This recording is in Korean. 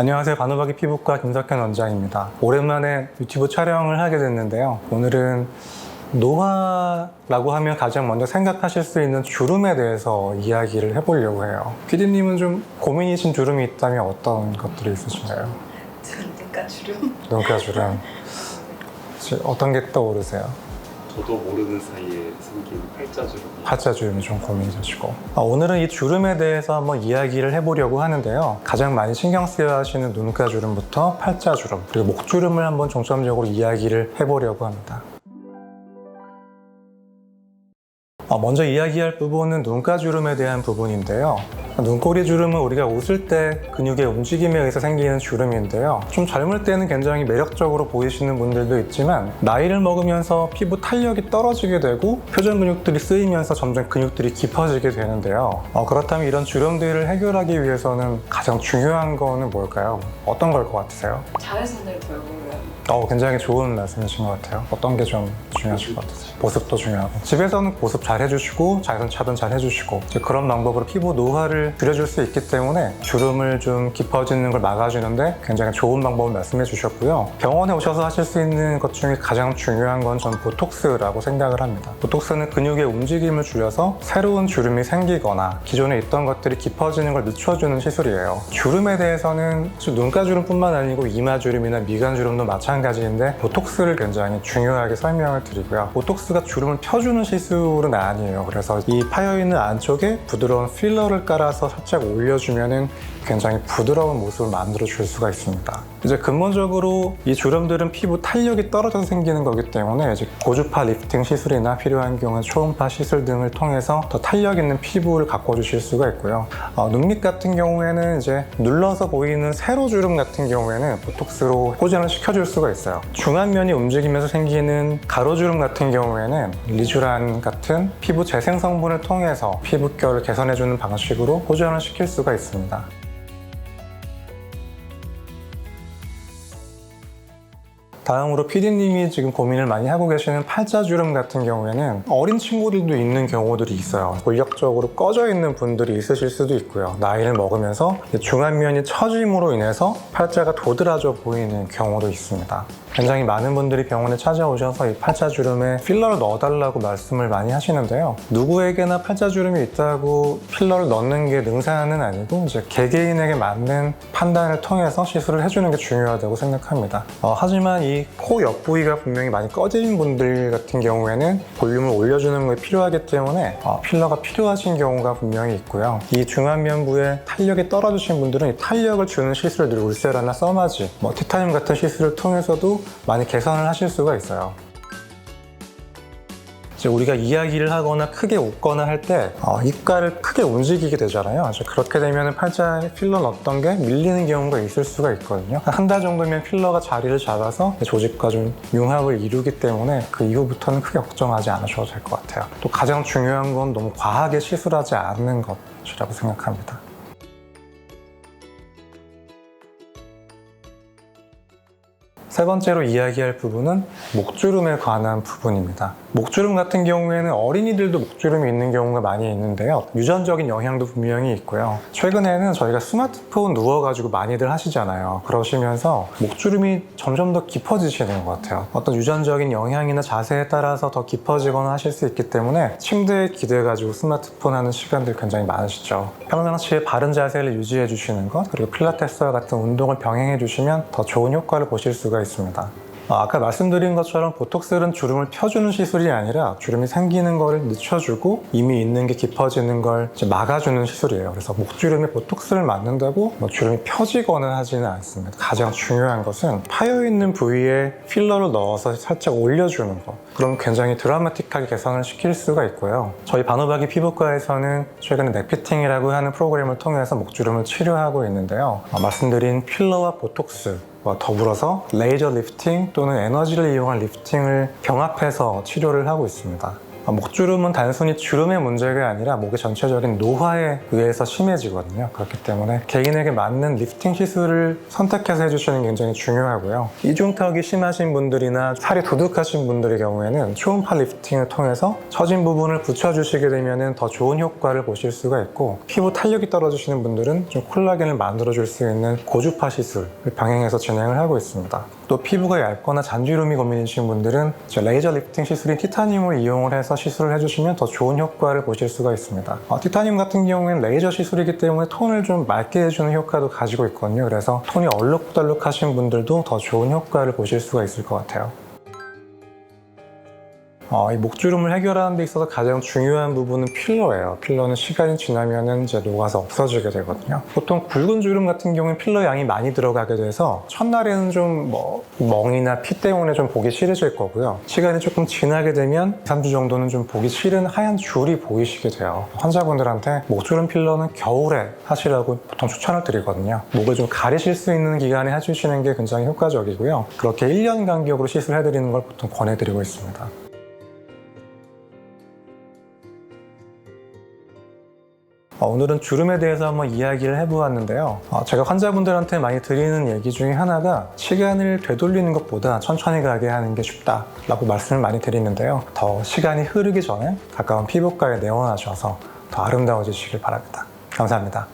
안녕하세요. 바누바기 피부과 김석현 원장입니다. 오랜만에 유튜브 촬영을 하게 됐는데요. 오늘은 노화라고 하면 가장 먼저 생각하실 수 있는 주름에 대해서 이야기를 해보려고 해요. PD님은 좀 고민이신 주름이 있다면 어떤 것들이 있으신가요? 눈가 주름? 눈가 주름. 어떤 게 떠오르세요? 저도 모르는 사이에 생긴 팔자주름이 좀 고민이시고, 오늘은 이 주름에 대해서 한번 이야기를 해보려고 하는데요. 가장 많이 신경 쓰여 하시는 눈가주름부터 팔자주름, 그리고 목주름을 한번 중점적으로 이야기를 해보려고 합니다. 먼저 이야기할 부분은 눈가주름에 대한 부분인데요. 눈꼬리 주름은 우리가 웃을 때 근육의 움직임에 의해서 생기는 주름인데요. 좀 젊을 때는 굉장히 매력적으로 보이시는 분들도 있지만 나이를 먹으면서 피부 탄력이 떨어지게 되고 표정 근육들이 쓰이면서 점점 근육들이 깊어지게 되는데요. 그렇다면 이런 주름들을 해결하기 위해서는 가장 중요한 거는 뭘까요? 어떤 걸 것 같으세요? 자외선을 덜 보면 굉장히 좋은 말씀이신 것 같아요. 어떤 게 좀 중요하실 것 같으세요? 보습도 중요하고, 집에서는 보습 잘 해주시고 자외선 차단 잘 해주시고, 그런 방법으로 피부 노화를 줄여줄 수 있기 때문에 주름을 좀 깊어지는 걸 막아주는데 굉장히 좋은 방법을 말씀해 주셨고요. 병원에 오셔서 하실 수 있는 것 중에 가장 중요한 건 전 보톡스라고 생각을 합니다. 보톡스는 근육의 움직임을 줄여서 새로운 주름이 생기거나 기존에 있던 것들이 깊어지는 걸 늦춰주는 시술이에요. 주름에 대해서는 눈가주름뿐만 아니고 이마주름이나 미간주름도 마찬가지인데 보톡스를 굉장히 중요하게 설명을 드리고요. 보톡스가 주름을 펴주는 시술은 아니에요. 그래서 이 파여있는 안쪽에 부드러운 필러를 깔아서 살짝 올려주면은 굉장히 부드러운 모습을 만들어 줄 수가 있습니다. 이제 근본적으로 이 주름들은 피부 탄력이 떨어져서 생기는 거기 때문에 이제 고주파 리프팅 시술이나 필요한 경우는 초음파 시술 등을 통해서 더 탄력 있는 피부를 가꿔주실 수가 있고요. 눈밑 같은 경우에는 이제 눌러서 보이는 세로 주름 같은 경우에는 보톡스로 호전을 시켜줄 수가 있어요. 중안면이 움직이면서 생기는 가로주름 같은 경우에는 리쥬란 같은 피부 재생 성분을 통해서 피부결을 개선해주는 방식으로 호전을 시킬 수가 있습니다. 다음으로 PD님이 지금 고민을 많이 하고 계시는 팔자주름 같은 경우에는 어린 친구들도 있는 경우들이 있어요. 본격적으로 꺼져 있는 분들이 있으실 수도 있고요. 나이를 먹으면서 중안면이 처짐으로 인해서 팔자가 도드라져 보이는 경우도 있습니다. 굉장히 많은 분들이 병원에 찾아오셔서 이 팔자주름에 필러를 넣어달라고 말씀을 많이 하시는데요. 누구에게나 팔자주름이 있다고 필러를 넣는 게 능사는 아니고 이제 개개인에게 맞는 판단을 통해서 시술을 해주는 게 중요하다고 생각합니다. 하지만 이 코 옆 부위가 분명히 많이 꺼진 분들 같은 경우에는 볼륨을 올려주는 게 필요하기 때문에 필러가 필요하신 경우가 분명히 있고요. 이 중안면부에 탄력이 떨어지신 분들은 이 탄력을 주는 시술들, 울세라나 써마지, 티타늄 같은 시술을 통해서도 많이 개선을 하실 수가 있어요. 이제 우리가 이야기를 하거나 크게 웃거나 할 때 입가를 크게 움직이게 되잖아요. 그렇게 되면 팔자에 필러 넣었던 게 밀리는 경우가 있을 수가 있거든요. 한 달 정도면 필러가 자리를 잡아서 조직과 좀 융합을 이루기 때문에 그 이후부터는 크게 걱정하지 않으셔도 될 것 같아요. 또 가장 중요한 건 너무 과하게 시술하지 않는 것이라고 생각합니다. 세 번째로 이야기할 부분은 목주름에 관한 부분입니다. 목주름 같은 경우에는 어린이들도 목주름이 있는 경우가 많이 있는데요. 유전적인 영향도 분명히 있고요. 최근에는 저희가 스마트폰 누워가지고 많이들 하시잖아요. 그러시면서 목주름이 점점 더 깊어지시는 것 같아요. 어떤 유전적인 영향이나 자세에 따라서 더 깊어지거나 하실 수 있기 때문에 침대에 기대가지고 스마트폰 하는 시간들 굉장히 많으시죠. 평상시에 바른 자세를 유지해 주시는 것, 그리고 필라테스와 같은 운동을 병행해 주시면 더 좋은 효과를 보실 수가 있습니다. 아까 말씀드린 것처럼 보톡스는 주름을 펴주는 시술이 아니라 주름이 생기는 거를 늦춰주고 이미 있는 게 깊어지는 걸 막아주는 시술이에요. 그래서 목주름에 보톡스를 맞는다고 주름이 펴지거나 하지는 않습니다. 가장 중요한 것은 파여있는 부위에 필러를 넣어서 살짝 올려주는 거. 그럼 굉장히 드라마틱하게 개선을 시킬 수가 있고요. 저희 바누바기 피부과에서는 최근에 넥피팅이라고 하는 프로그램을 통해서 목주름을 치료하고 있는데요. 말씀드린 필러와 보톡스 더불어서 레이저 리프팅 또는 에너지를 이용한 리프팅을 병합해서 치료를 하고 있습니다. 목주름은 단순히 주름의 문제가 아니라 목의 전체적인 노화에 의해서 심해지거든요. 그렇기 때문에 개인에게 맞는 리프팅 시술을 선택해서 해주시는 게 굉장히 중요하고요. 이중턱이 심하신 분들이나 살이 두둑하신 분들의 경우에는 초음파 리프팅을 통해서 처진 부분을 붙여주시게 되면 더 좋은 효과를 보실 수가 있고, 피부 탄력이 떨어지시는 분들은 좀 콜라겐을 만들어줄 수 있는 고주파 시술을 병행해서 진행을 하고 있습니다. 또 피부가 얇거나 잔주름이 고민이신 분들은 레이저 리프팅 시술인 티타늄을 이용을 해서 시술을 해주시면 더 좋은 효과를 보실 수가 있습니다. 티타늄 같은 경우에는 레이저 시술이기 때문에 톤을 좀 맑게 해주는 효과도 가지고 있거든요. 그래서 톤이 얼룩덜룩하신 분들도 더 좋은 효과를 보실 수가 있을 것 같아요. 이 목주름을 해결하는 데 있어서 가장 중요한 부분은 필러예요. 필러는 시간이 지나면 이제 녹아서 없어지게 되거든요. 보통 굵은 주름 같은 경우는 필러 양이 많이 들어가게 돼서 첫날에는 좀 멍이나 피 때문에 좀 보기 싫으실 거고요. 시간이 조금 지나게 되면 3주 정도는 좀 보기 싫은 하얀 줄이 보이시게 돼요. 환자분들한테 목주름 필러는 겨울에 하시라고 보통 추천을 드리거든요. 목을 좀 가리실 수 있는 기간에 해주시는 게 굉장히 효과적이고요. 그렇게 1년 간격으로 시술해드리는 걸 보통 권해드리고 있습니다. 오늘은 주름에 대해서 한번 이야기를 해보았는데요. 제가 환자분들한테 많이 드리는 얘기 중에 하나가 시간을 되돌리는 것보다 천천히 가게 하는 게 쉽다라고 말씀을 많이 드리는데요. 더 시간이 흐르기 전에 가까운 피부과에 내원하셔서 더 아름다워지시길 바랍니다. 감사합니다.